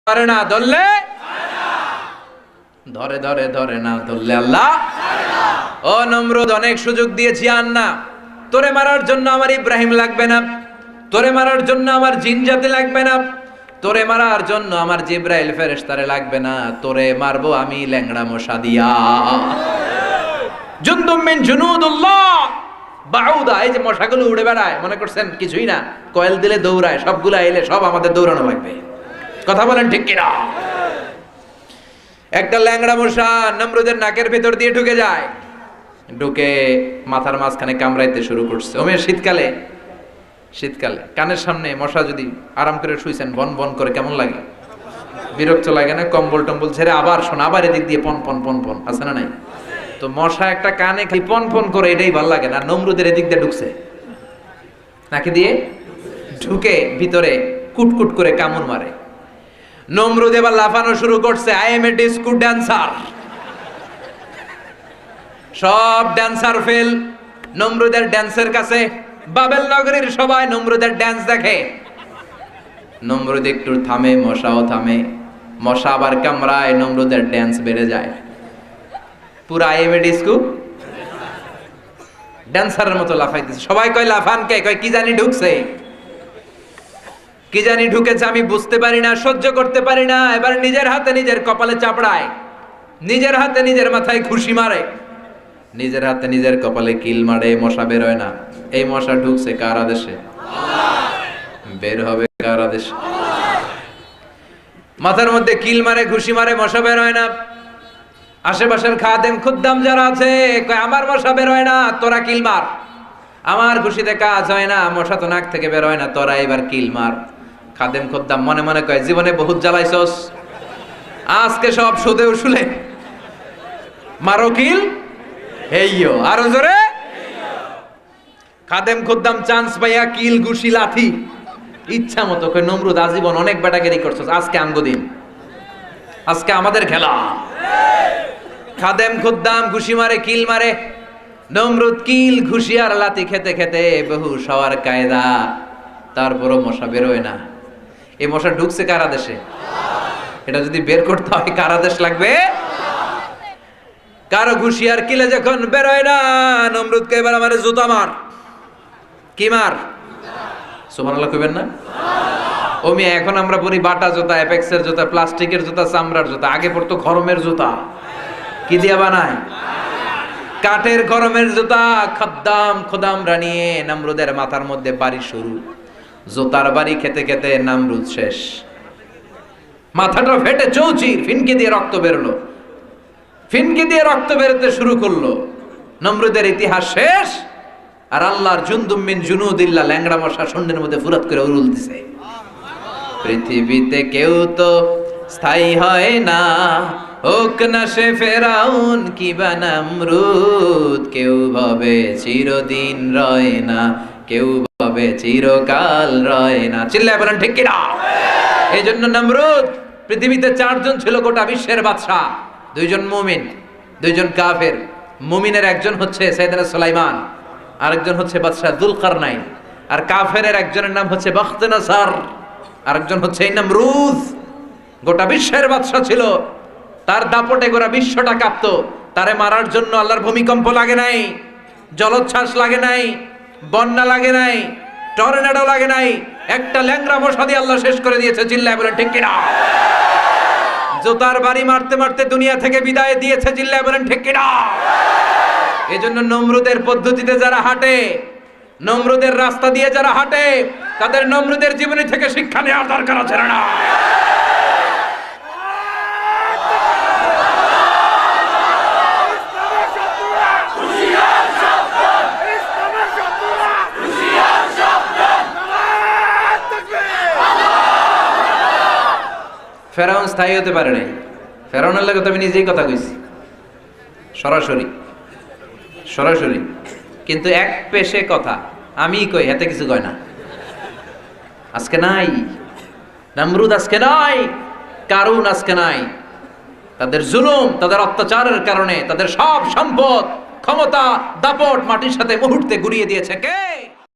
ধরে না ধরলে ধরে ধরে ধরে না ধরলে আল্লাহ। ও নমরুদ, অনেক সুযোগ দিয়েছি আর না। তোরে মারার জন্য আমার ইব্রাহিম লাগবে না, তোরে মারার জন্য আমার জিন জাতি লাগবে না, তোরে মারার জন্য আমার জিব্রাইল ফেরেশতারে লাগবে না। তোরে মারবো আমি ল্যাংড়া মশা দিয়া। জুনদুম মিন জুনুদুল্লাহ বাউদা। এই যে মশাগুলো উড়ে বেড়ায়, মনে করছেন কিছুই না, কয়েল দিলে দৌড়ায়, সবগুলা এলে সব আমাদের দৌড়ানো লাগবে। কথা বলেন ঠিক কিনা? একটা ল্যাংড়া মশা নমরুদের নাকের ভেতর দিয়ে ঢুকে যায়, ঢুকে মাথার মাঝখানে কামড়াইতে শুরু করছে। ওমে শীতকালে কানের সামনে মশা যদি আরাম করে শুইছেন, বন বন করে কেমন লাগে? বিরক্ত লাগে না? কম্বল টম্বল ছেড়ে আবার শোন, আবার এদিক দিয়ে পন পন পন পন, আছে না নাই? তো মশা একটা কানে খালি পন পন করে, এটাই ভালো লাগে না। নমরুদের এদিক দিয়ে ঢুকছে, নাকি দিয়ে ঢুকে ভিতরে কুটকুট করে কামড় মারে। নমরুদ এবার লাফানো শুরু করছে, I M A disco dancer. সব ড্যান্সার ফেল নমরুদের ড্যান্সের কাছে। বাবেল নগরীর সবাই নমরুদের ড্যান্স দেখে। নমরুদ একটু থামে, মশাও থামে, মশা আবার কামড়ায়, নমরুদের ড্যান্স বেড়ে যায়। পুরা আই এম এ ডিস্কো ড্যান্সারের মতো লাফাইতেছে। সবাই কয় লাফান কে? কয় কি জানি ঢুকছে, কি জানি ঢুকেছে, আমি বুঝতে পারি না, সহ্য করতে পারি না। এবার নিজের হাতে নিজের কপালে চাপড়ায়, নিজের হাতে নিজের মাথায় ঘুষি মারে, নিজের হাতে নিজের কপালে কিল মারে। মশা বের হয় না। এই মশা ঢুকছে কার আদেশে? বের হবে কার আদেশে? মাথার মধ্যে কিল মারে, ঘুষি মারে, মশা বের হয় না। আশেপাশের খাদেম খুদ্দাম যারা আছে কয় আমার মশা বের হয় না, তোরা কিল মার। আমার ঘুষিতে কাজ হয় না, মশা তো নাক থেকে বের হয় না, তোরা এবার কিল মার। খাদেম খুদ্দাম মনে মনে কয় জীবনে বহুত জ্বালাইছস, আজকে সব সুদে উসুলে মারো কিল। হেইয়ো আরো জোরে। খাদেম খুদ্দাম চান্স পাইয়া কিল, ঘুষি, লাথি ইচ্ছা মতো। কয় নমরুদ আজীবন অনেক বেটাগিরি করছস, আজকে আমগো দিন, আজকে আমাদের খেলা। খাদেম খুদ্দাম ঘুষি মারে, কিল মারে। নমরুদ কিল, ঘুষি আর লাথি খেতে খেতে বহু সওয়ার কায়দা, তারপরও মশা বেরোয় না। এই মশা ঢুকছে কার আদেশে? এটা যদি বের করতে হয় কার আদেশ লাগবে? কারো ঘুষি আর কিলে যখন বেরোয় না, নমরুদকে এবার আমার জুতা মার। কি মার? সুবহানাল্লাহ কইবেন না? ওমি এখন আমরা পরি বাটা জুতা, অ্যাপেক্সের জুতা, প্লাস্টিকের জুতা, চামড়ার জুতা। আগে পড়তো গরমের জুতা। কি দিয়ে বানায়? কাঠের গরমের জুতা। খোদাম রানিয়ে নমরুদের মাথার মধ্যে বাড়ি শুরু। জুতার বাড়ি খেতে খেতে নমরুদ শেষ। মাথাটা ফেটে চৌচির, ফিনকি দিয়ে রক্ত বেরোলো। ফিনকি দিয়ে রক্ত বেরোতে শুরু করলো। নমরুদের ইতিহাস শেষ। আর আল্লাহর জুনদুম মিন জুনুদিল্লাহ ল্যাংড়া মশা শূন্যের মধ্যে ফুরাত করে উড়ুল দিছে। পৃথিবীতে কেউ তো স্থায়ী হয় না, হোক না সে ফেরাউন কিবা নমরুদ। কেউ ভাবে চিরদিন রয় না, কেউ ভাবে চিরকাল রয় না। চিল্লায় বলেন ঠিক কিনা? এই জন্য নমরুদ, পৃথিবীতে 4 জন ছিল গোটা বিশ্বের বাদশা। 2 জন মুমিন, 2 জন কাফের। মুমিনের একজন হচ্ছে সাইয়েদনা সুলাইমান, আরেকজন হচ্ছে বাদশা যুলকারনাইন। আর কাফেরের একজনের নাম হচ্ছে বখতনাসার, আরেকজন হচ্ছে নমরুদ। গোটা বিশ্বের বাদশা ছিল, তার দাপটে গোটা বিশ্বটা কাঁপতো। তারে মারার জন্য আল্লাহর ভূমিকম্প লাগে নাই, জলোচ্ছ্বাস লাগে নাই, বন্যা লাগে নাই, টর্নেডো লাগে নাই। একটা ল্যাংড়া মশা দিয়ে আল্লাহ শেষ করে দিয়েছে। চিল্লায় বলেন ঠিক কিনা? জোতার বাড়ি মারতে মারতে দুনিয়া থেকে বিদায় দিয়েছে। চিল্লায় বলেন ঠিক কিনা? এজন্য নমরুদের পদ্ধতিতে যারা হাঁটে, নমরুদের রাস্তা দিয়ে যারা হাঁটে, তাদের নমরুদের জীবনী থেকে শিক্ষা নেওয়ার দরকার আছে না? ফেরাউন স্থায়ী হতে পারে নাই। ফেরাউনের লাগে তো আমি নিজেই কথা কইছি, সরাসরি। কিন্তু এক পেশে কথা আমি কই, এতে কিছু কয় না। আজকে নাই নমরুদ, আজকে নাই কারুন, আজকে নাই। তাদের জুলুম, তাদের অত্যাচারের কারণে তাদের সব সম্পদ, ক্ষমতা, দাপট মাটির সাথে মুহূর্তে গুড়িয়ে দিয়েছে কে?